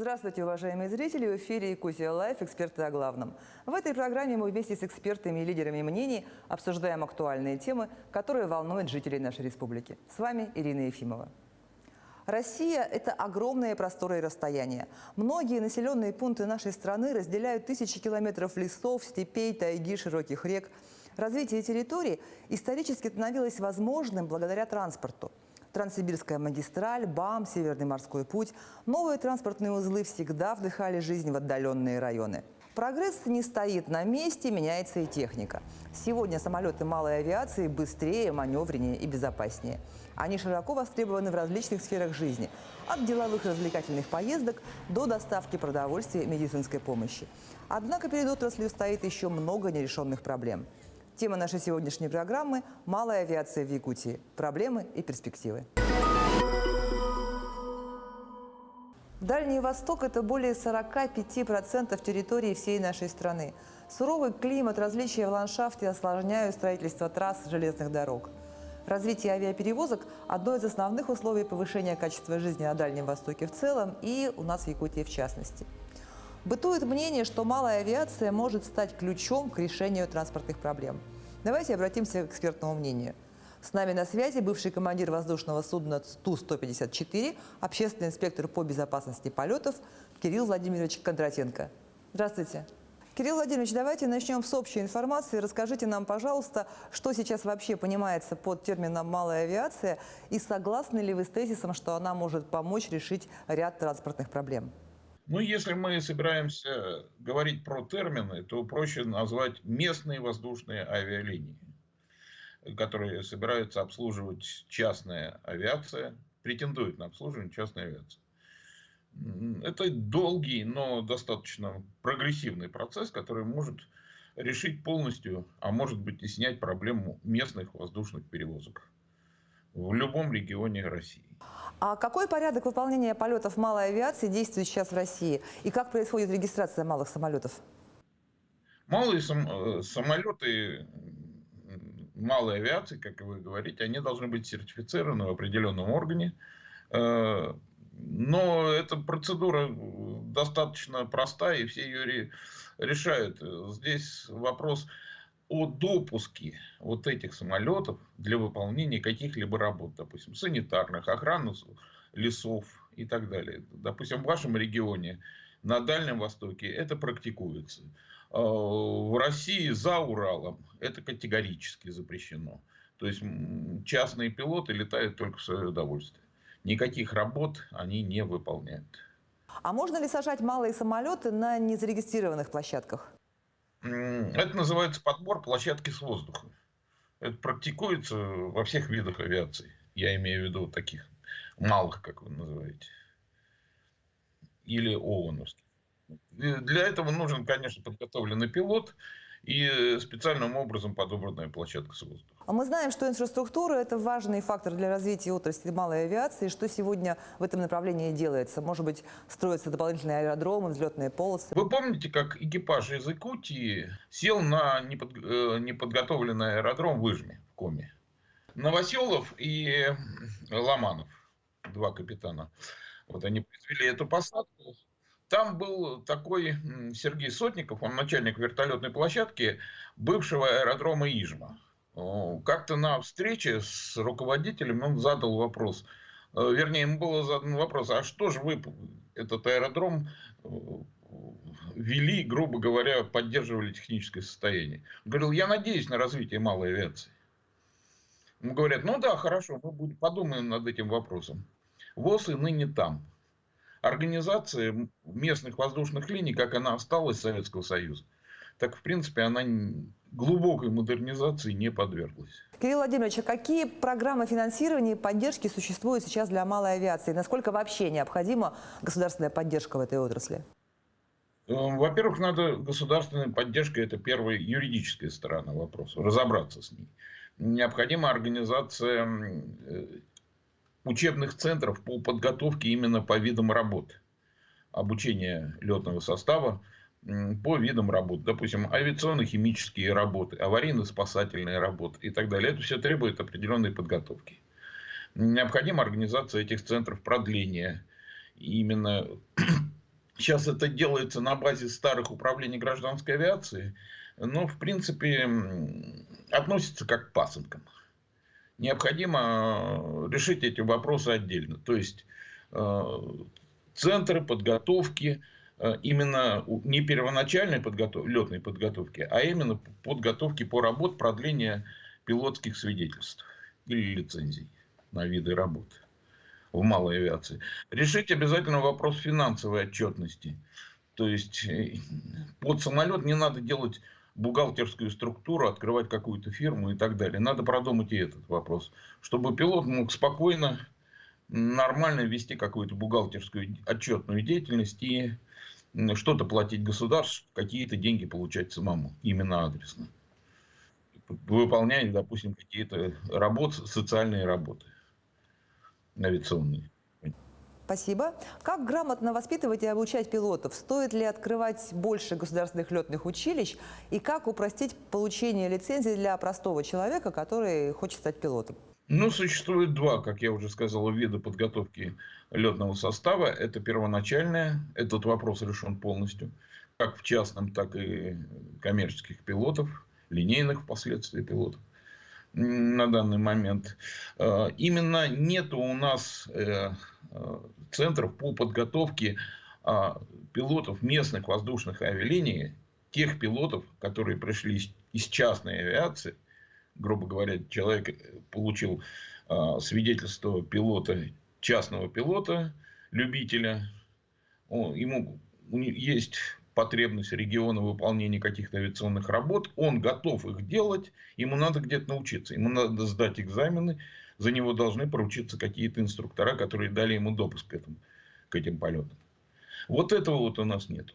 Здравствуйте, уважаемые зрители! В эфире Якутия Лайф «Эксперты о главном». В этой программе мы вместе с экспертами и лидерами мнений обсуждаем актуальные темы, которые волнуют жителей нашей республики. С вами Ирина Ефимова. Россия – это огромные просторы и расстояния. Многие населенные пункты нашей страны разделяют тысячи километров лесов, степей, тайги, широких рек. Развитие территорий исторически становилось возможным благодаря транспорту. Транссибирская магистраль, БАМ, Северный морской путь. Новые транспортные узлы всегда вдыхали жизнь в отдаленные районы. Прогресс не стоит на месте, меняется и техника. Сегодня самолеты малой авиации быстрее, маневреннее и безопаснее. Они широко востребованы в различных сферах жизни. От деловых и развлекательных поездок до доставки продовольствия и медицинской помощи. Однако перед отраслью стоит еще много нерешенных проблем. Тема нашей сегодняшней программы – малая авиация в Якутии. Проблемы и перспективы. Дальний Восток – это более 45% территории всей нашей страны. Суровый климат, различия в ландшафте осложняют строительство трасс железных дорог. Развитие авиаперевозок – одно из основных условий повышения качества жизни на Дальнем Востоке в целом и у нас в Якутии в частности. Бытует мнение, что малая авиация может стать ключом к решению транспортных проблем. Давайте обратимся к экспертному мнению. С нами на связи бывший командир воздушного судна Ту-154, общественный инспектор по безопасности полетов Кирилл Владимирович Кондратенко. Здравствуйте. Кирилл Владимирович, давайте начнем с общей информации. Расскажите нам, пожалуйста, что сейчас вообще понимается под термином «малая авиация» и согласны ли вы с тезисом, что она может помочь решить ряд транспортных проблем? Ну, если мы собираемся говорить про термины, то проще назвать местные воздушные авиалинии, которые собираются обслуживать частная авиация, претендует на обслуживание частной авиации. Это долгий, но достаточно прогрессивный процесс, который может решить полностью, а может быть и снять проблему местных воздушных перевозок в любом регионе России. А какой порядок выполнения полетов малой авиации действует сейчас в России? И как происходит регистрация малых самолетов? Малые самолеты малой авиации, как вы говорите, они должны быть сертифицированы в определенном органе. Но эта процедура достаточно простая, и все ее решают. Здесь вопрос о допуске вот этих самолетов для выполнения каких-либо работ, допустим, санитарных, охраны лесов и так далее. Допустим, в вашем регионе на Дальнем Востоке это практикуется. В России за Уралом это категорически запрещено. То есть частные пилоты летают только в свое удовольствие. Никаких работ они не выполняют. А можно ли сажать малые самолеты на незарегистрированных площадках? Это называется подбор площадки с воздуха. Это практикуется во всех видах авиации. Я имею в виду таких малых, как вы называете. Или ООНовских. Для этого нужен, конечно, подготовленный пилот и специальным образом подобранная площадка с воздуха. А мы знаем, что инфраструктура – это важный фактор для развития отрасли малой авиации. Что сегодня в этом направлении делается? Может быть, строятся дополнительные аэродромы, взлетные полосы? Вы помните, как экипаж из Якутии сел на неподготовленный аэродром в Ижме, в Коми? Новоселов и Ломанов, два капитана, вот они произвели эту посадку. Там был такой Сергей Сотников, он начальник вертолетной площадки бывшего аэродрома Ижма. Как-то на встрече с руководителем он задал вопрос, вернее, ему было задан вопрос, а что же вы этот аэродром вели, грубо говоря, поддерживали техническое состояние? Он говорил, я надеюсь на развитие малой авиации. Ему говорят, ну да, хорошо, мы подумаем над этим вопросом. ВОЗ и ныне там. Организация местных воздушных линий, как она осталась Советского Союза, так в принципе она глубокой модернизации не подверглась. Кирилл Владимирович, а какие программы финансирования и поддержки существуют сейчас для малой авиации? Насколько вообще необходима государственная поддержка в этой отрасли? Во-первых, надо государственная поддержка, это первая юридическая сторона вопроса, разобраться с ней. Необходима организация учебных центров по подготовке именно по видам работ. Обучение летного состава по видам работ. Допустим, авиационно-химические работы, аварийно-спасательные работы и так далее. Это все требует определенной подготовки. Необходима организация этих центров продления именно Сейчас это делается на базе старых управлений гражданской авиации, но, в принципе, относится как к пасынкам. Необходимо решить эти вопросы отдельно. То есть, центры подготовки, именно не первоначальной летной подготовки, а именно подготовки по работе продления пилотских свидетельств или лицензий на виды работы в малой авиации. Решить обязательно вопрос финансовой отчетности. То есть, под самолет не надо делать бухгалтерскую структуру, открывать какую-то фирму и так далее. Надо продумать и этот вопрос, чтобы пилот мог спокойно, нормально вести какую-то бухгалтерскую отчетную деятельность и что-то платить государству, какие-то деньги получать самому, именно адресно. Выполняя, допустим, какие-то работы, социальные работы авиационные. Спасибо. Как грамотно воспитывать и обучать пилотов? Стоит ли открывать больше государственных летных училищ? И как упростить получение лицензии для простого человека, который хочет стать пилотом? Ну, существует два, как я уже сказал, вида подготовки летного состава. Это первоначальная, этот вопрос решен полностью, как в частном, так и коммерческих пилотов, линейных впоследствии пилотов на данный момент. Именно нету у нас центров по подготовке пилотов местных воздушных авиалиний, тех пилотов, которые пришли из частной авиации. Грубо говоря, человек получил свидетельство пилота, частного пилота, любителя. Ему есть потребность региона в выполнении каких-то авиационных работ. Он готов их делать. Ему надо где-то научиться. Ему надо сдать экзамены. За него должны поручиться какие-то инструктора, которые дали ему допуск к этим полетам. Вот этого вот у нас нет.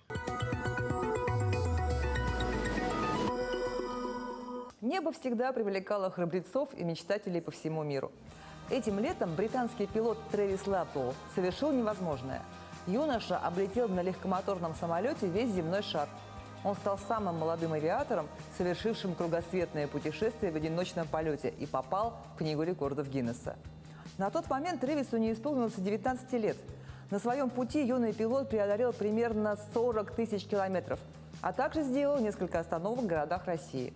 Небо всегда привлекало храбрецов и мечтателей по всему миру. Этим летом британский пилот Трэвис Лаппоу совершил невозможное. Юноша облетел на легкомоторном самолете весь земной шар. Он стал самым молодым авиатором, совершившим кругосветное путешествие в одиночном полете, и попал в Книгу рекордов Гиннесса. На тот момент Трэвису не исполнилось 19 лет. На своем пути юный пилот преодолел примерно 40 тысяч километров, а также сделал несколько остановок в городах России.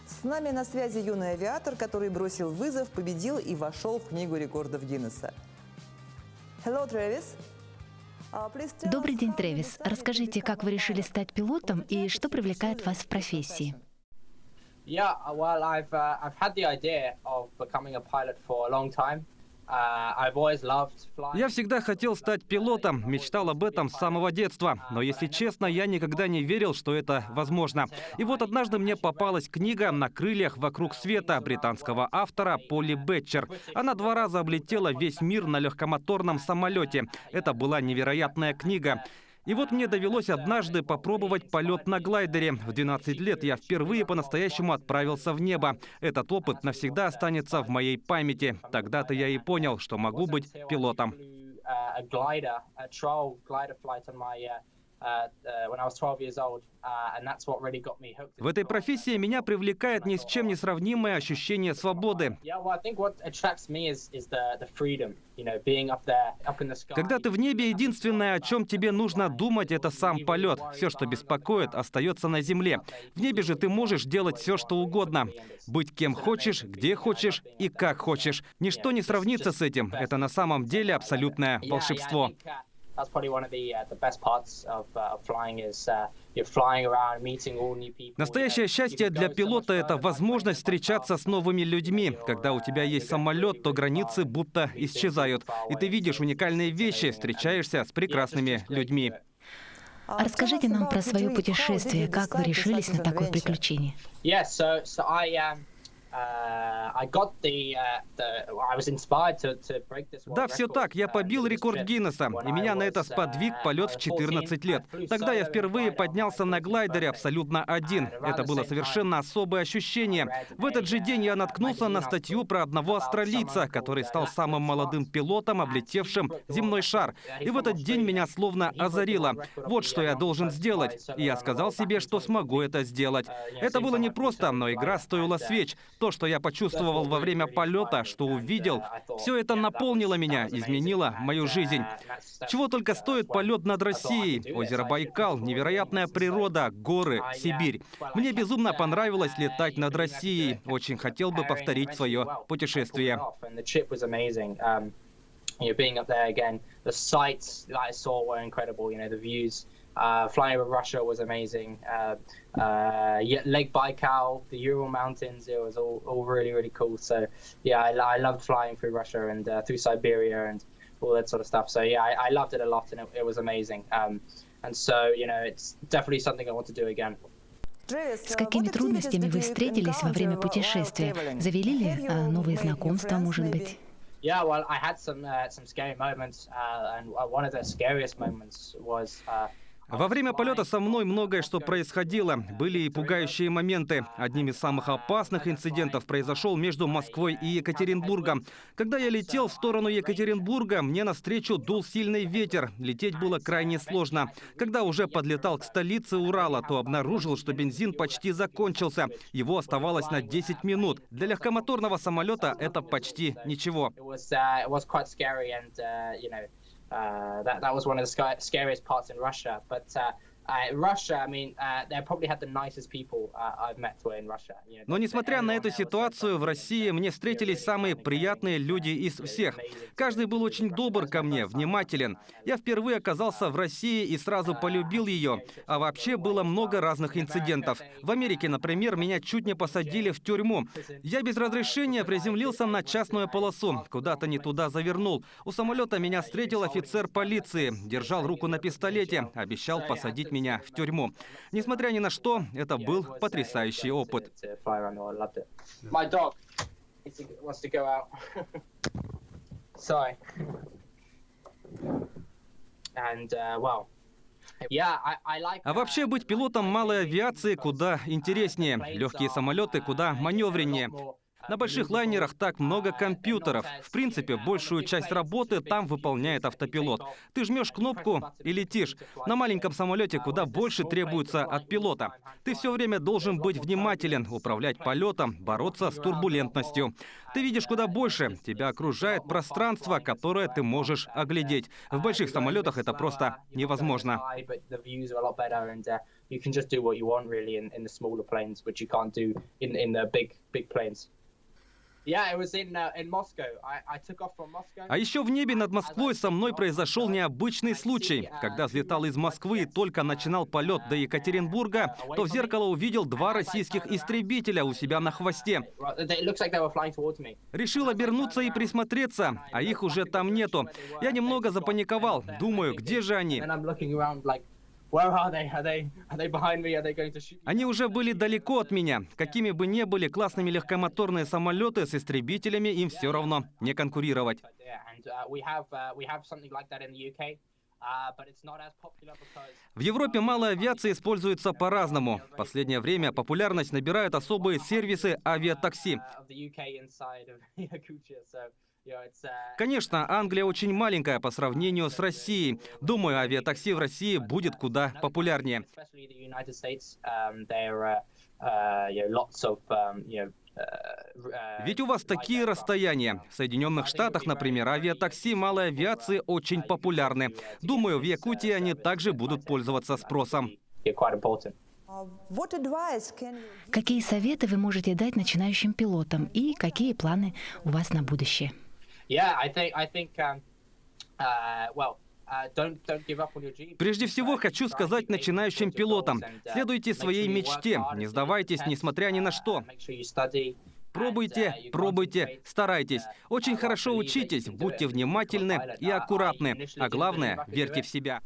С нами на связи юный авиатор, который бросил вызов, победил и вошел в Книгу рекордов Гиннесса. Hello, Travis. Добрый день, Трэвис. Расскажите, как вы решили стать пилотом и что привлекает вас в профессии? Yeah, well, I've had the idea of becoming a pilot for a long time. I've always loved flying. Я всегда хотел стать пилотом, мечтал об этом с самого детства. Но, если честно, я никогда не верил, что это возможно. И вот однажды мне попалась книга «На крыльях вокруг света» британского автора Полли Бетчер. Она 2 раза облетела весь мир на легкомоторном самолете. Это была невероятная книга. И вот мне довелось однажды попробовать полет на глайдере. В 12 лет я впервые по-настоящему отправился в небо. Этот опыт навсегда останется в моей памяти. Тогда-то я и понял, что могу быть пилотом. В этой профессии меня привлекает ни с чем не сравнимое ощущение свободы. Когда ты в небе, единственное, о чем тебе нужно думать, это сам полет. Все, что беспокоит, остается на земле. В небе же ты можешь делать все, что угодно. Быть кем хочешь, где хочешь и как хочешь. Ничто не сравнится с этим. Это на самом деле абсолютное волшебство. Настоящее счастье для пилота — это возможность встречаться с новыми людьми. Когда у тебя есть самолет, то границы будто исчезают. И ты видишь уникальные вещи, встречаешься с прекрасными людьми. Расскажите нам про свое путешествие. Как вы решились на такое приключение? Да, все так. Я побил рекорд Гиннесса, и меня на это сподвиг полет в 14 лет. Тогда я впервые поднялся на глайдере абсолютно один. Это было совершенно особое ощущение. В этот же день я наткнулся на статью про одного австралийца, который стал самым молодым пилотом, облетевшим земной шар. И в этот день меня словно озарило. Вот что я должен сделать. И я сказал себе, что смогу это сделать. Это было непросто, но игра стоила свеч. то, что я почувствовал во время полета, что увидел, все это наполнило меня, изменило мою жизнь. Чего только стоит полет над Россией. Озеро Байкал, невероятная природа, горы, Сибирь. Мне безумно понравилось летать над Россией. Очень хотел бы повторить свое путешествие. Being up there again, the sights that I saw were incredible. The views. Flying over Russia was amazing. Lake Baikal, the Ural Mountains, it was all really, really cool. So, yeah, I loved flying through Russia and through Siberia and all that sort of stuff. So, yeah, I loved it a lot, and it was amazing. And so, it's definitely something I want to do again. С какими трудностями вы встретились во время путешествия? Завели ли новые знакомства, может быть? Yeah, well, I had some scary moments, and one of the scariest moments was. Во время полета со мной многое что происходило. Были и пугающие моменты. Одним из самых опасных инцидентов произошел между Москвой и Екатеринбургом. Когда я летел в сторону Екатеринбурга, мне навстречу дул сильный ветер. Лететь было крайне сложно. Когда уже подлетал к столице Урала, то обнаружил, что бензин почти закончился. Его оставалось на 10 минут. Для легкомоторного самолета это почти ничего. That was one of the scariest parts in Russia. But Russia, I mean, they probably had the nicest people I've met were in Russia. Но несмотря на эту ситуацию, в России мне встретились самые приятные люди из всех. Каждый был очень добр ко мне, внимателен. Я впервые оказался в России и сразу полюбил ее. А вообще было много разных инцидентов. В Америке, например, меня чуть не посадили в тюрьму. Я без разрешения приземлился на частную полосу. Куда-то не туда завернул. У самолета меня встретил офицер полиции. Держал руку на пистолете. Обещал посадить меня в тюрьму. Несмотря ни на что, это был потрясающий опыт. А вообще быть пилотом малой авиации куда интереснее. Легкие самолеты куда маневреннее. На больших лайнерах так много компьютеров. В принципе, большую часть работы там выполняет автопилот. Ты жмешь кнопку и летишь. На маленьком самолете куда больше требуется от пилота. Ты все время должен быть внимателен, управлять полетом, бороться с турбулентностью. Ты видишь куда больше. Тебя окружает пространство, которое ты можешь оглядеть. В больших самолетах это просто невозможно. А еще в небе над Москвой со мной произошел необычный случай. Когда взлетал из Москвы и только начинал полет до Екатеринбурга, то в зеркало увидел 2 российских истребителя у себя на хвосте. Решил обернуться и присмотреться, а их уже там нету. Я немного запаниковал. Думаю, где же они? Они уже были далеко от меня. Какими бы ни были классными легкомоторные самолеты, с истребителями им все равно не конкурировать. В Европе малая авиация используется по-разному. В последнее время популярность набирают особые сервисы авиатакси. Конечно, Англия очень маленькая по сравнению с Россией. Думаю, авиатакси в России будет куда популярнее. Ведь у вас такие расстояния. В Соединенных Штатах, например, авиатакси малой авиации очень популярны. Думаю, в Якутии они также будут пользоваться спросом. Какие советы вы можете дать начинающим пилотам и какие планы у вас на будущее? Прежде всего, хочу сказать начинающим пилотам: следуйте своей мечте, не сдавайтесь, несмотря ни на что. Пробуйте, пробуйте, старайтесь. Очень хорошо учитесь, будьте внимательны и аккуратны. А главное, верьте в себя.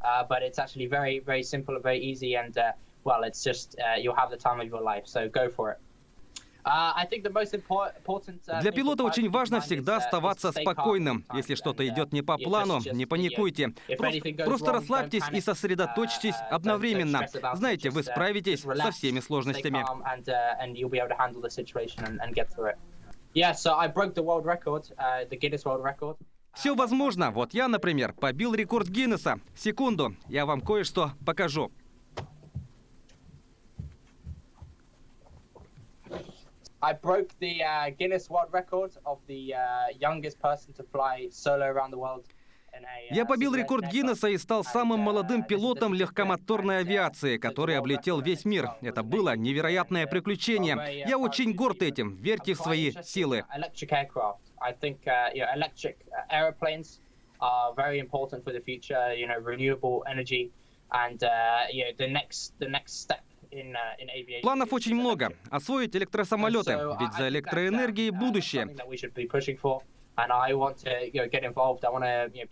Для пилота очень важно всегда оставаться спокойным. Если что-то идет не по плану, не паникуйте. Просто расслабьтесь и сосредоточьтесь одновременно. Знаете, вы справитесь со всеми сложностями. Все возможно. Вот я, например, побил рекорд Гиннесса. Секунду, я вам кое-что покажу. I broke the Guinness World Record of the youngest person to fly solo around the world. Я побил рекорд Гиннесса и стал самым молодым пилотом легкомоторной авиации, который облетел весь мир. Это было невероятное приключение. Я очень горд этим. Верьте в свои силы. Планов очень много. Освоить электросамолеты, ведь за электроэнергией будущее.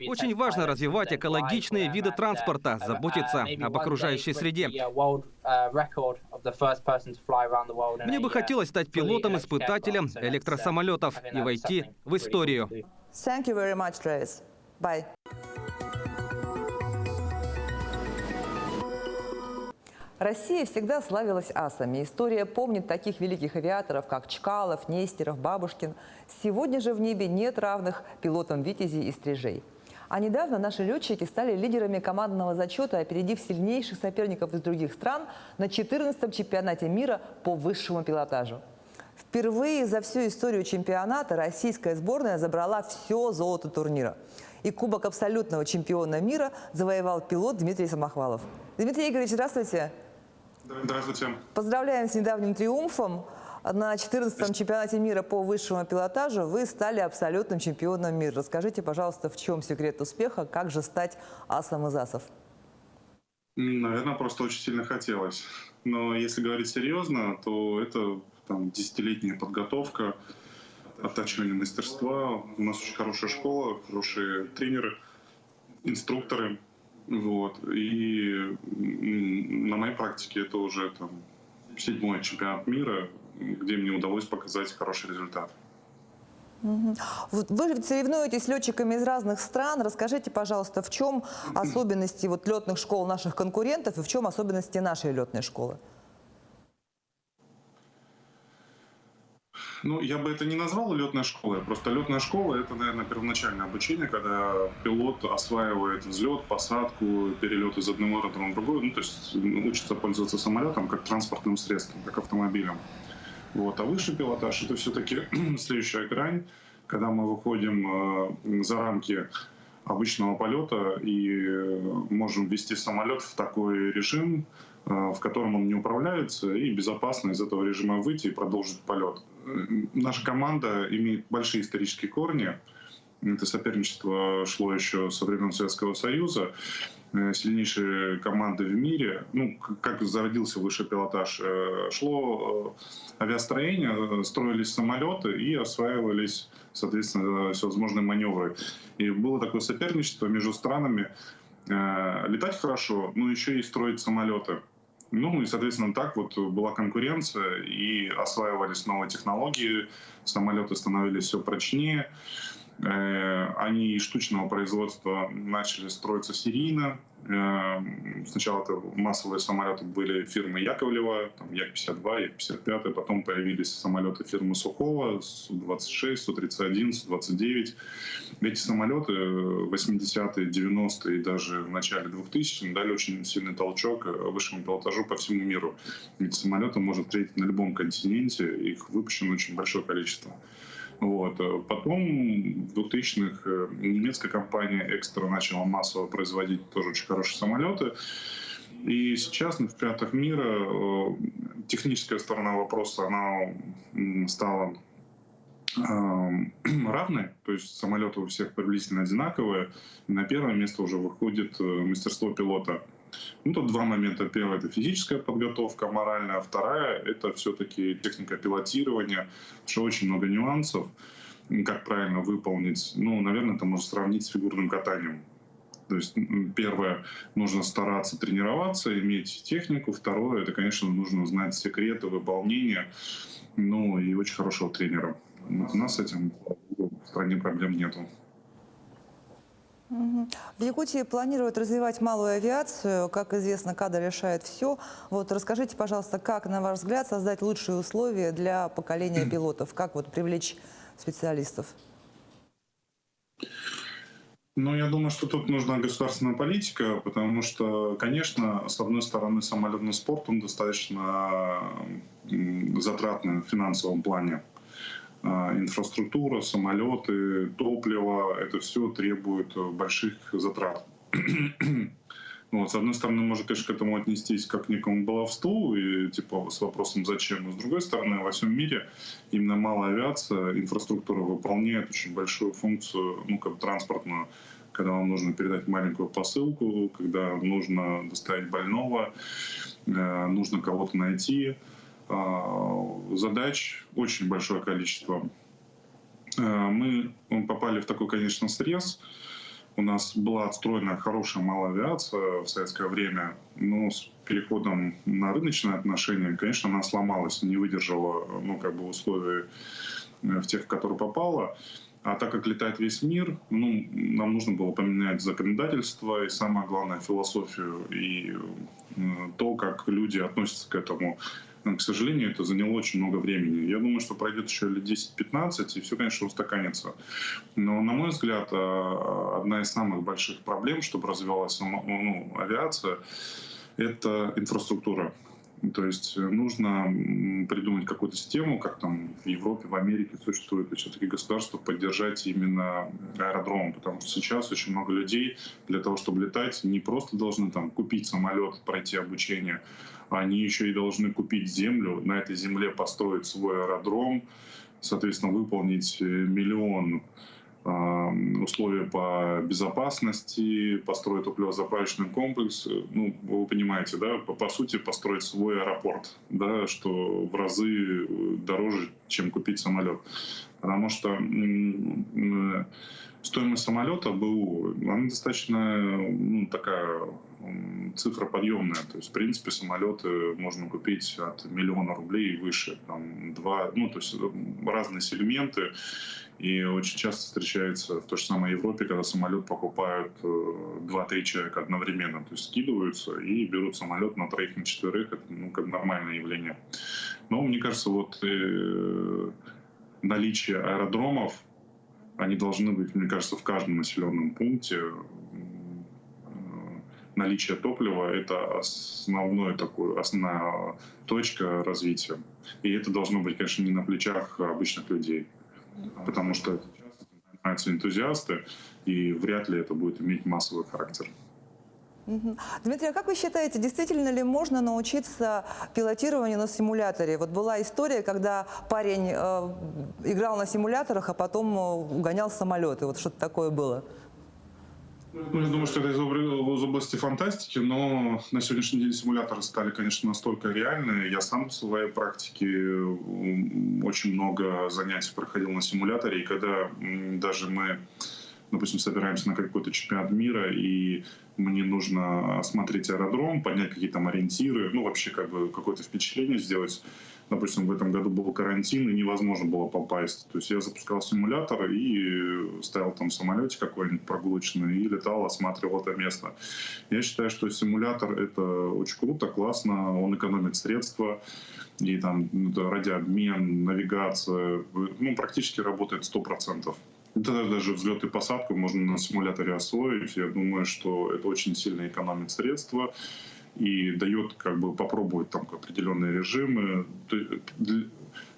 Очень важно развивать экологичные виды транспорта, заботиться об окружающей среде. Мне бы хотелось стать пилотом-испытателем электросамолетов и войти в историю. Thank you very much, Travis. Bye. Россия всегда славилась асами. История помнит таких великих авиаторов, как Чкалов, Нестеров, Бабушкин. Сегодня же в небе нет равных пилотам «Витязей» и «Стрижей». А недавно наши летчики стали лидерами командного зачета, опередив сильнейших соперников из других стран на 14-м чемпионате мира по высшему пилотажу. Впервые за всю историю чемпионата российская сборная забрала все золото турнира. И кубок абсолютного чемпиона мира завоевал пилот Дмитрий Самохвалов. Дмитрий Игоревич, здравствуйте. Здравствуйте. Поздравляем с недавним триумфом. На 14-м чемпионате мира по высшему пилотажу вы стали абсолютным чемпионом мира. Расскажите, пожалуйста, в чем секрет успеха, как же стать асом из асов? Наверное, просто очень сильно хотелось. Но если говорить серьезно, то это десятилетняя подготовка, оттачивание мастерства. У нас очень хорошая школа, хорошие тренеры, инструкторы. Вот. И на моей практике это уже 7-й чемпионат мира, где мне удалось показать хороший результат. Вот вы соревнуетесь с летчиками из разных стран. Расскажите, пожалуйста, в чем особенности летных школ наших конкурентов и в чем особенности нашей летной школы? Я бы это не назвал летной школой. Просто летная школа — это, наверное, первоначальное обучение, когда пилот осваивает взлет, посадку, перелет из одного аэродрома в другой. То есть учится пользоваться самолетом как транспортным средством, как автомобилем. Вот. А высший пилотаж — это все-таки следующая грань, когда мы выходим за рамки обычного полета и можем ввести самолет в такой режим, в котором он не управляется, и безопасно из этого режима выйти и продолжить полет. Наша команда имеет большие исторические корни. Это соперничество шло еще со времен Советского Союза. Сильнейшие команды в мире, как зародился высший пилотаж, шло авиастроение, строились самолеты и осваивались, соответственно, всевозможные маневры. И было такое соперничество между странами. Летать хорошо, но еще и строить самолеты. И, соответственно, так была конкуренция, и осваивались новые технологии, самолеты становились все прочнее. Они из штучного производства начали строиться серийно. Сначала это массовые самолеты были фирмы Яковлева, Як-52, Як-55, потом появились самолеты фирмы Сухого, Су-26, Су-31, Су-29. Эти самолеты 80-е, 90-е и даже в начале 2000-х дали очень сильный толчок высшему пилотажу по всему миру. Эти самолеты можно встретить на любом континенте, их выпущено очень большое количество. Вот. Потом в 2000-х немецкая компания «Экстра» начала массово производить тоже очень хорошие самолеты. И сейчас на чемпионатах мира техническая сторона вопроса она стала равной, то есть самолеты у всех приблизительно одинаковые. И на первое место уже выходит мастерство пилота. Тут два момента. Первое — это физическая подготовка, моральная. Вторая — это все-таки техника пилотирования, что очень много нюансов. Как правильно выполнить? Наверное, это можно сравнить с фигурным катанием. То есть первое — нужно стараться тренироваться, иметь технику. Второе — это, конечно, нужно знать секреты выполнения, и очень хорошего тренера. У нас с этим в стране проблем нету. В Якутии планируют развивать малую авиацию. Как известно, кадр решает все. Расскажите, пожалуйста, как, на ваш взгляд, создать лучшие условия для поколения пилотов? Как привлечь специалистов? Ну, я думаю, что тут нужна государственная политика, потому что, конечно, с одной стороны, самолетный спорт, он достаточно затратный в финансовом плане. Инфраструктура, самолеты, топливо, это все требует больших затрат. Вот, с одной стороны, можно, конечно, к этому отнестись как к некому баловству и типа с вопросом «зачем?». Но с другой стороны, во всем мире именно малая авиация, инфраструктура выполняет очень большую функцию, ну, как транспортную, когда вам нужно передать маленькую посылку, когда нужно доставить больного, нужно кого-то найти. Задач очень большое количество. Мы попали в такой, конечно, срез. У нас была отстроена хорошая малая авиация в советское время, но с переходом на рыночные отношения, конечно, она сломалась, не выдержала, ну, как бы условий в тех, в которые попала. А так как летает весь мир, ну, нам нужно было поменять законодательство и, самое главное, философию и то, как люди относятся к этому. К сожалению, это заняло очень много времени. Я думаю, что пройдет еще лет 10-15, и все, конечно, устаканится. Но, на мой взгляд, одна из самых больших проблем, чтобы развивалась авиация, это инфраструктура. То есть нужно придумать какую-то систему, как там в Европе, в Америке существует все-таки государство, поддержать именно аэродром, потому что сейчас очень много людей для того, чтобы летать, не просто должны там купить самолет, пройти обучение, они еще и должны купить землю, на этой земле построить свой аэродром, соответственно, выполнить миллион условия по безопасности, построить топливозаправочный комплекс. Ну, вы понимаете, да, по сути, построить свой аэропорт, да, что в разы дороже, чем купить самолет. Потому что стоимость самолета БУ, она достаточно такая цифра подъемная. То есть, в принципе, самолеты можно купить от 1 миллиона рублей и выше. Там, то есть разные сегменты. И очень часто встречается в той же самой Европе, когда самолет покупают 2-3 человека одновременно. То есть скидываются и берут самолет на 3-4. Это как нормальное явление. Но мне кажется, вот наличие аэродромов, они должны быть, мне кажется, в каждом населенном пункте. Наличие топлива – это основная точка развития. И это должно быть, конечно, не на плечах обычных людей. Потому что это часто занимаются энтузиасты, и вряд ли это будет иметь массовый характер. Дмитрий, а как вы считаете, действительно ли можно научиться пилотированию на симуляторе? Вот была история, когда парень играл на симуляторах, а потом угонял самолеты. Вот что-то такое было. Ну, я думаю, что это из области фантастики, но на сегодняшний день симуляторы стали, конечно, настолько реальны. Я сам в своей практике очень много занятий проходил на симуляторе, и когда даже мы, допустим, собираемся на какой-то чемпионат мира, и мне нужно осмотреть аэродром, понять какие там ориентиры, ну, вообще как бы какое-то впечатление сделать. Допустим, в этом году был карантин, и невозможно было попасть. То есть я запускал симулятор и ставил там самолетик какой-нибудь прогулочный и летал, осматривал это место. Я считаю, что симулятор — это очень круто, классно, он экономит средства. И там радиообмен, навигация, ну, практически работает 100%. Это даже взлет и посадку можно на симуляторе освоить. Я думаю, что это очень сильно экономит средства и дает как бы попробовать там определенные режимы.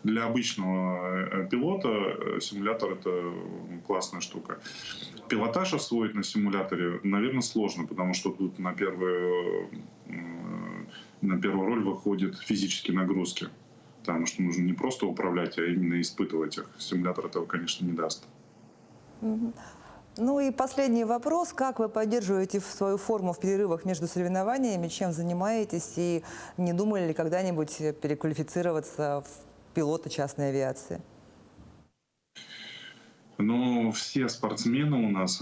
Для обычного пилота симулятор — это классная штука. Пилотаж освоить на симуляторе, наверное, сложно, потому что тут на первую роль выходят физические нагрузки. Потому что нужно не просто управлять, а именно испытывать их. Симулятор этого, конечно, не даст. Ну и последний вопрос. Как вы поддерживаете свою форму в перерывах между соревнованиями? Чем занимаетесь? И не думали ли когда-нибудь переквалифицироваться в пилота частной авиации? Но все спортсмены у нас,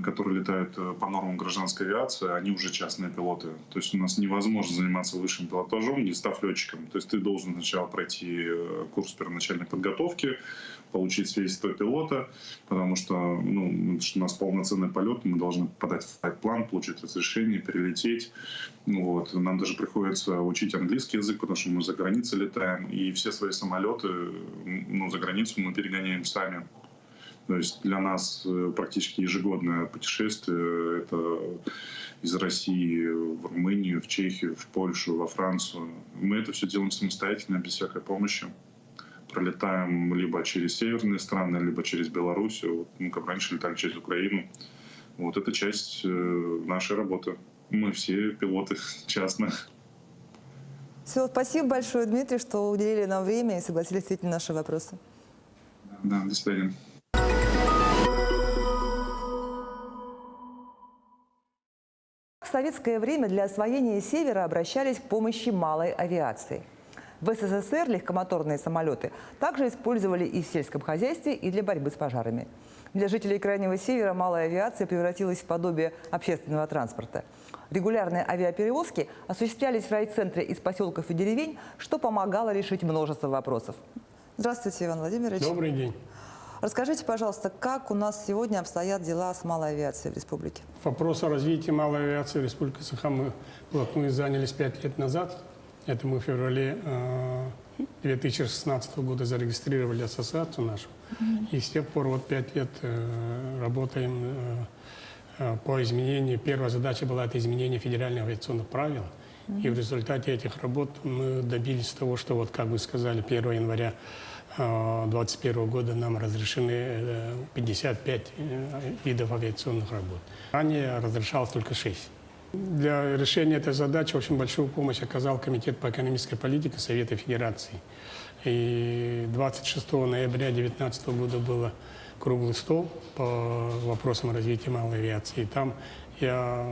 которые летают по нормам гражданской авиации, они уже частные пилоты. То есть у нас невозможно заниматься высшим пилотажом, не став летчиком. То есть ты должен сначала пройти курс первоначальной подготовки, получить свидетельство пилота, потому что у нас полноценный полет, мы должны подать флайт-план, получить разрешение, перелететь. Вот. Нам даже приходится учить английский язык, потому что мы за границей летаем, и все свои самолеты за границу мы перегоняем сами. То есть для нас практически ежегодное путешествие – это из России в Румынию, в Чехию, в Польшу, во Францию. Мы это все делаем самостоятельно, без всякой помощи. Пролетаем либо через северные страны, либо через Белоруссию. Ну, как раньше летали через Украину. Вот это часть нашей работы. Мы все пилоты частных. Все, спасибо большое, Дмитрий, что уделили нам время и согласились ответить на наши вопросы. Да, до свидания. В советское время для освоения севера обращались к помощи малой авиации. В СССР легкомоторные самолеты также использовали и в сельском хозяйстве, и для борьбы с пожарами. Для жителей Крайнего Севера малая авиация превратилась в подобие общественного транспорта. Регулярные авиаперевозки осуществлялись в райцентре из поселков и деревень, что помогало решить множество вопросов. Здравствуйте, Иван Владимирович. Добрый день. Расскажите, пожалуйста, как у нас сегодня обстоят дела с малой авиацией в республике? Вопрос о развитии малой авиации в Республике Саха мы вплотную занялись 5 лет назад. Это мы в феврале 2016 года зарегистрировали ассоциацию нашу. И с тех пор вот 5 лет работаем по изменению. Первая задача была это изменение федеральных авиационных правил. И в результате этих работ мы добились того, что, вот как вы сказали, 1 января 2021 года нам разрешены 55 видов авиационных работ. Ранее разрешалось только 6. Для решения этой задачи очень большую помощь оказал Комитет по экономической политике Совета Федерации. И 26 ноября 2019 года был круглый стол по вопросам развития малой авиации. И там я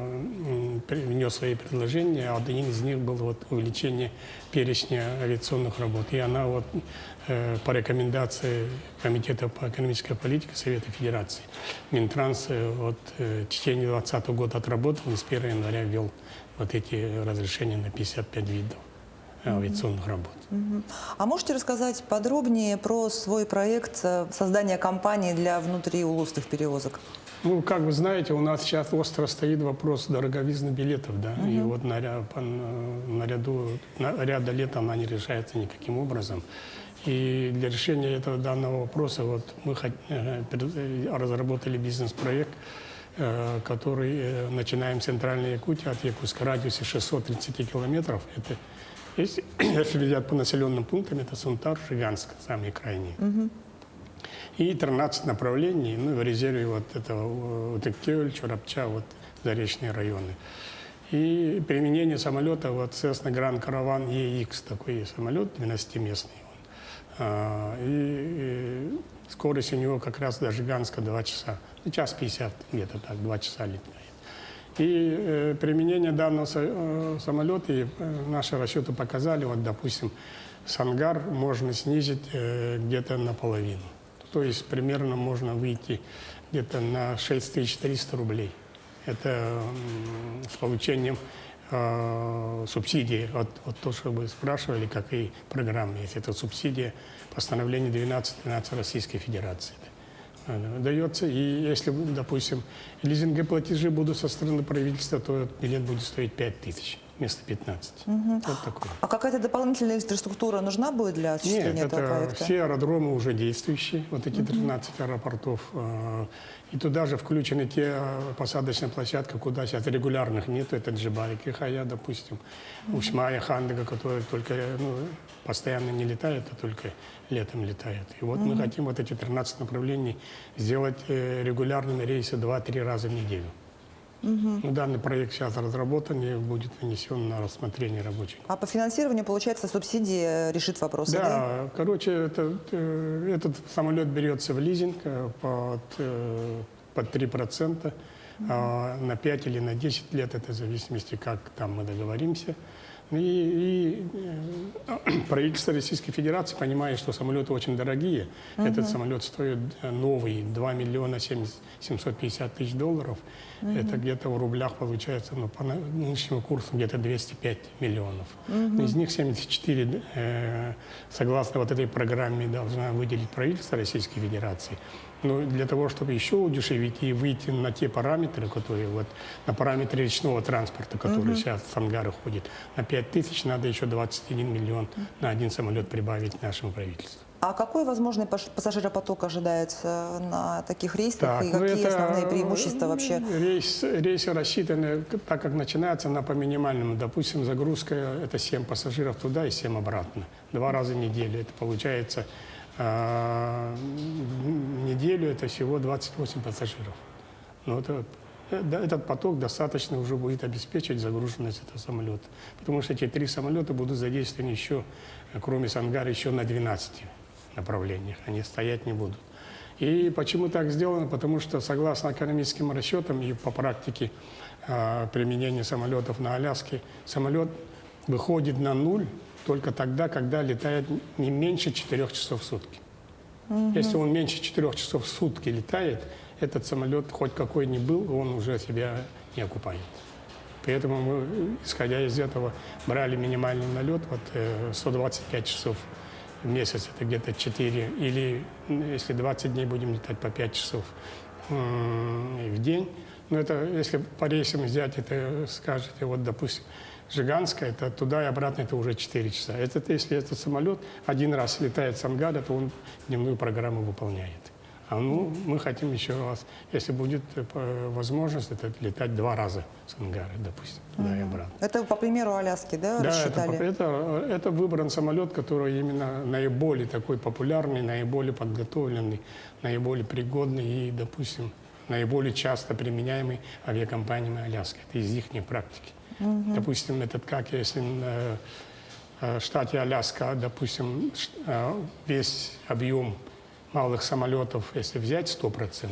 внес свои предложения, а один из них был вот увеличение перечня авиационных работ. И она вот по рекомендации Комитета по экономической политике Совета Федерации Минтранс вот в течение 2020 года отработал и с 1 января ввел вот эти разрешения на 55 видов авиационных работ. А можете рассказать подробнее про свой проект создания компании для внутриулусных перевозок? Ну, как вы знаете, у нас сейчас остро стоит вопрос дороговизны билетов, да, и вот ряда лет она не решается никаким образом. И для решения этого данного вопроса вот мы разработали бизнес-проект, который начинаем с Центральной Якутии, от Якутска, в радиусе 630 километров. Это, если взять по населенным пунктам, это Сунтар, Жиганск, самые крайние. И 13 направлений, ну, в резерве вот этого Утыктёль, Чурапча, вот заречные районы. И применение самолета, вот Cessna Grand Caravan EX, такой есть самолет, 12-местный. И скорость у него как раз до Жиганска 2 часа, ну, час 50, где-то так, 2 часа летает. И применение данного самолета, и наши расчеты показали, вот, допустим, Сангар можно снизить где-то наполовину. То есть примерно можно выйти где-то на 6300 рублей. Это с получением субсидии, вот то, что вы спрашивали, как и программа есть. Это субсидия постановления 12 Российской Федерации. Дается, и если, допустим, лизинговые платежи будут со стороны правительства, то билет будет стоить 5000 вместо 15. Вот такое. А какая-то дополнительная инфраструктура нужна будет для осуществления Нет, этого это проекта? все аэродромы уже действующие, вот эти 13 аэропортов. И туда же включены те посадочные площадки, куда сейчас регулярных нет. Это Джибали, Кихая, допустим, Ушмая, Хандага, которые только постоянно не летают, а только летом летают. И вот мы хотим вот эти 13 направлений сделать регулярными рейсы 2-3 раза в неделю. Данный проект сейчас разработан и будет внесен на рассмотрение рабочих. А по финансированию, получается, субсидия решит вопросы, да? Да, короче, этот самолет берется в лизинг под 3%, на 5 или на 10 лет, это в зависимости, как там мы договоримся. И правительство Российской Федерации, понимая, что самолеты очень дорогие, этот самолет стоит новый 2 миллиона 750 тысяч долларов, это где-то в рублях получается, по нынешнему курсу где-то 205 миллионов. Из них 74, согласно вот этой программе, должна выделить правительство Российской Федерации. Но для того, чтобы еще удешевить и выйти на те параметры, которые вот на параметры речного транспорта, который сейчас в Ангары ходит, на 5000 надо еще 21 миллион на один самолет прибавить нашему правительству. А какой возможный пассажиропоток ожидается на таких рейсах? Так, И ну какие это основные преимущества вообще? Рейсы рассчитаны, так как начинается она по минимальному. Допустим, загрузка – это 7 пассажиров туда и 7 обратно. 2 раза в неделю. Это получается неделю это всего 28 пассажиров. Но этот поток достаточно уже будет обеспечивать загруженность этого самолета. Потому что эти 3 самолета будут задействованы еще, кроме Сангара, еще на 12 направлениях. Они стоять не будут. И почему так сделано? Потому что, согласно экономическим расчетам и по практике применения самолетов на Аляске, самолет выходит на нуль только тогда, когда летает не меньше 4 часов в сутки. Если он меньше 4 часов в сутки летает, этот самолет, хоть какой ни был, он уже себя не окупает. Поэтому мы, исходя из этого, брали минимальный налет, 125 часов в месяц, это где-то 4, или если 20 дней будем летать по 5 часов в день. Но это, если по рейсам взять, это скажете, допустим, Жиганская, это туда и обратно, это уже 4 часа. Если этот самолет один раз летает с Ангара, то он дневную программу выполняет. Мы хотим еще раз, если будет возможность, это летать 2 раза с Ангара, допустим, туда и обратно. Это по примеру Аляски, да, рассчитали? Да, это выбран самолет, который именно наиболее такой популярный, наиболее подготовленный, наиболее пригодный и, допустим, наиболее часто применяемый авиакомпаниями Аляски. Это из их практики. Допустим, если в штате Аляска, допустим, весь объем малых самолетов, если взять 100%,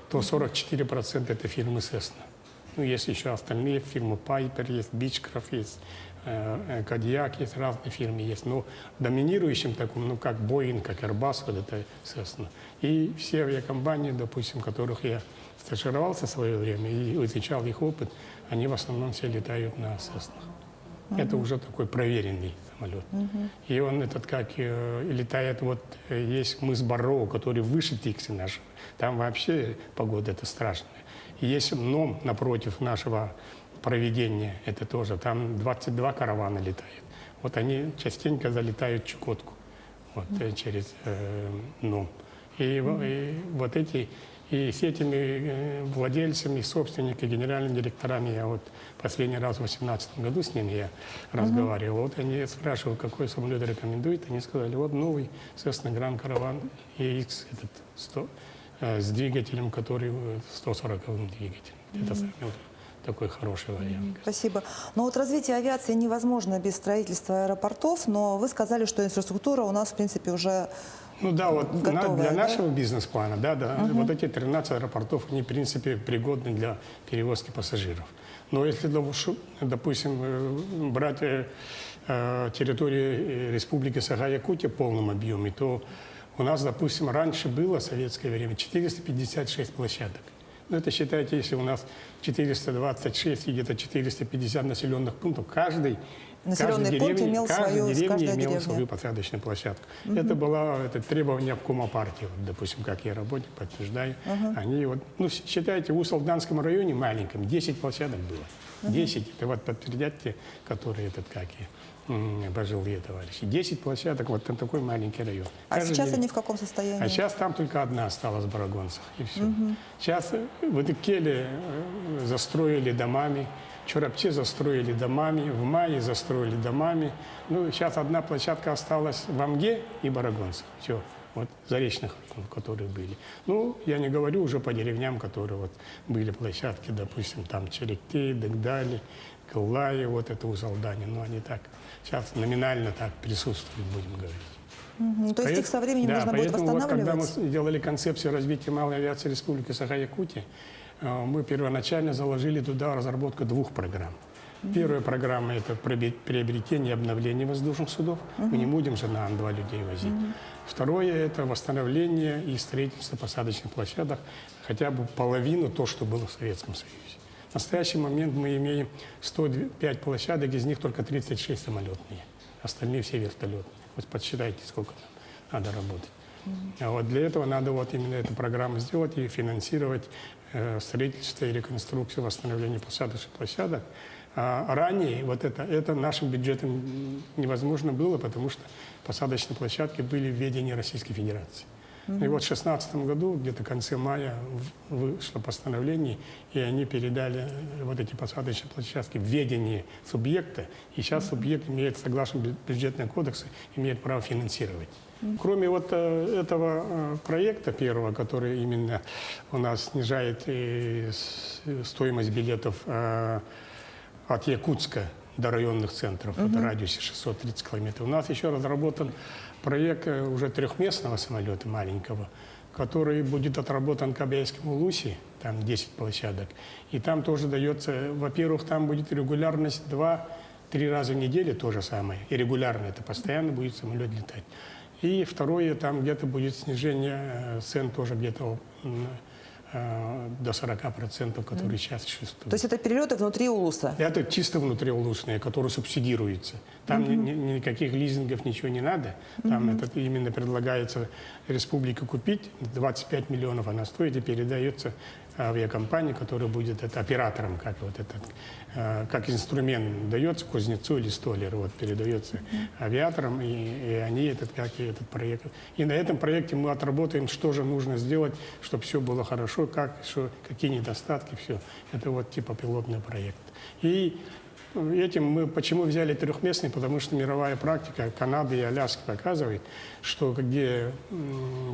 то 44% это фирмы Cessna. Есть еще остальные фирмы, Piper, есть Beechcraft, есть Kodiak, есть разные фирмы есть. Но доминирующим таким, как Boeing, как Airbus, это Cessna. И все авиакомпании, допустим, в которых я стажировался в свое время и изучал их опыт, они в основном все летают на Cessna. Это уже такой проверенный самолет. И он летает, есть мыс Барроу, который выше Тикси нашего. Там вообще погода это страшная. И есть Ном напротив нашего проведения, это тоже, там 22 каравана летает. Они частенько залетают в Чукотку через Ном. И с этими владельцами, собственниками, генеральными директорами я последний раз в 2018 году с ними я разговаривал. Они спрашивали, какой самолет рекомендуют. Они сказали, новый Cessna Grand Caravan EX с двигателем, который 140-м двигателем. Это такой хороший вариант. Спасибо. Но развитие авиации невозможно без строительства аэропортов, но вы сказали, что инфраструктура у нас, в принципе, уже готовая, для нашего бизнес-плана, эти 13 аэропортов, они, в принципе, пригодны для перевозки пассажиров. Но если, допустим, брать территорию Республики Саха-Якутия в полном объеме, то у нас, допустим, раньше было, в советское время, 456 площадок. Это считайте, если у нас 426 и где-то 450 населенных пунктов, каждая деревня имела свою посадочную площадку. Это было требование обкома партии, допустим, как я работник, подтверждаю. Они считайте, в Усалданском районе маленьком 10 площадок было. 10, это подтвердят те, которые пожилые товарищи. 10 площадок, такой маленький район. А сейчас они в каком состоянии? А сейчас там только одна осталась в Барагонцах, и все. Сейчас в Икеле застроили домами, Чурапче застроили домами, в Мае застроили домами. Сейчас одна площадка осталась в Амге и Барагонцах. Все, заречных районов, которые были. Я не говорю уже по деревням, которые были площадки, допустим, там Черекты, Дегдали, Кыллаи, это Узалдане. Они так, сейчас номинально так присутствуют, будем говорить. То есть их со временем нужно будет восстанавливать? Когда мы делали концепцию развития малой авиации Республики Саха-Якутия, мы первоначально заложили туда разработку 2 программ. Первая программа – это приобретение и обновление воздушных судов. Мы не будем же на Ан-2 людей возить. Второе – это восстановление и строительство посадочных площадок, хотя бы половину то, что было в Советском Союзе. В настоящий момент мы имеем 105 площадок, из них только 36 самолетные. Остальные все вертолетные. Подсчитайте, сколько нам надо работать. Для этого надо именно эту программу сделать и финансировать строительство и реконструкцию, восстановление посадочных площадок А ранее вот это нашим бюджетом невозможно было, потому что посадочные площадки были в ведении Российской Федерации. И вот в 2016 году, где-то в конце мая, вышло постановление, и они передали вот эти посадочные площадки в ведение субъекта, и сейчас субъект имеет, согласно бюджетному кодексу, имеет право финансировать. Кроме вот этого проекта первого, который именно у нас снижает стоимость билетов от Якутска до районных центров, в радиусе 630 километров, у нас еще разработан проект уже трехместного самолета маленького, который будет отработан в Кобяйском Улусе, там 10 площадок. И там тоже дается, во-первых, там будет регулярность 2-3 раза в неделю, то же самое. И регулярно, это постоянно будет самолет летать. И второе, там где-то будет снижение цен тоже где-то до 40%, которые сейчас существуют. То есть это перелеты внутри Улуса? Это чисто внутриулусные, которые субсидируются. Там никаких лизингов, ничего не надо. Там это именно предлагается республике купить. 25 миллионов она стоит и передается авиакомпании, которая будет это оператором, как вот этот, как инструмент дается кузнецу или столяру, вот передается авиаторам, и они этот проект. И на этом проекте мы отработаем, что же нужно сделать, чтобы все было хорошо, какие недостатки, все. Это вот типа пилотный проект. И этим мы почему взяли трехместный, потому что мировая практика Канады и Аляски показывает, что где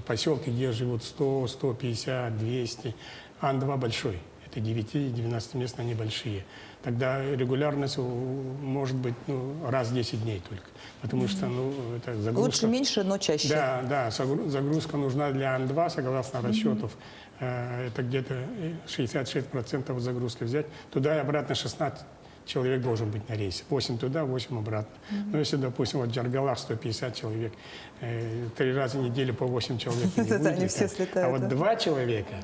поселки, где живут 100, 150, 200, Ан-2 большой, это 9-12 мест, они большие. Тогда регулярность может быть раз в 10 дней только, потому что это загрузка. Лучше меньше, но чаще. Да, загрузка нужна для Ан-2, согласно расчетов. Это где-то 66% загрузки взять. Туда и обратно 16 человек должен быть на рейсе. 8 туда, 8 обратно. Но если, допустим, вот в Джаргалах 150 человек, 3 раза в неделю по 8 человек не будет. Они все слетают. А вот 2 человека,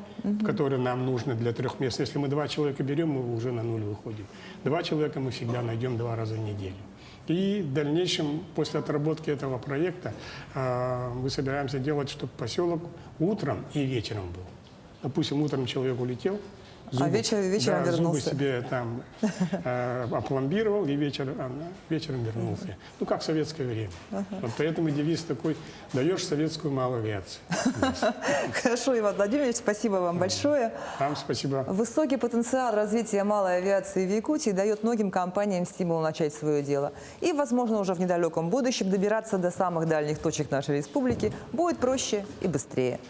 которые нам нужны для трехместных, если мы 2 человека берем, мы уже на нуль выходим. 2 человека мы всегда найдем 2 раза в неделю. И в дальнейшем, после отработки этого проекта, мы собираемся делать, чтобы поселок утром и вечером был. Допустим, утром человек улетел, а вечером вернулся. Зубы себе там опломбировал и вечером вернулся. Ну, как в советское время. Вот поэтому девиз такой: даешь советскую малую авиацию. Хорошо, Иван Владимирович, спасибо вам большое. Вам спасибо. Высокий потенциал развития малой авиации в Якутии дает многим компаниям стимул начать свое дело. И, возможно, уже в недалеком будущем добираться до самых дальних точек нашей республики будет проще и быстрее.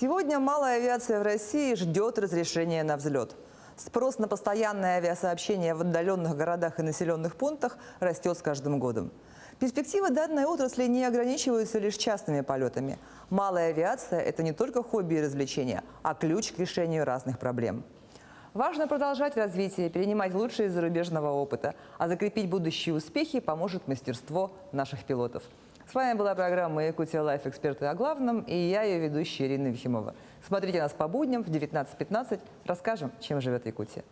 Сегодня малая авиация в России ждет разрешения на взлет. Спрос на постоянное авиасообщение в отдаленных городах и населенных пунктах растет с каждым годом. Перспективы данной отрасли не ограничиваются лишь частными полетами. Малая авиация – это не только хобби и развлечение, а ключ к решению разных проблем. Важно продолжать развитие, перенимать лучшее из зарубежного опыта, а закрепить будущие успехи поможет мастерство наших пилотов. С вами была программа «Якутия Лайф. Эксперты о главном» и я, ее ведущая Ирина Ефимова. Смотрите нас по будням в 19:15. Расскажем, чем живет Якутия.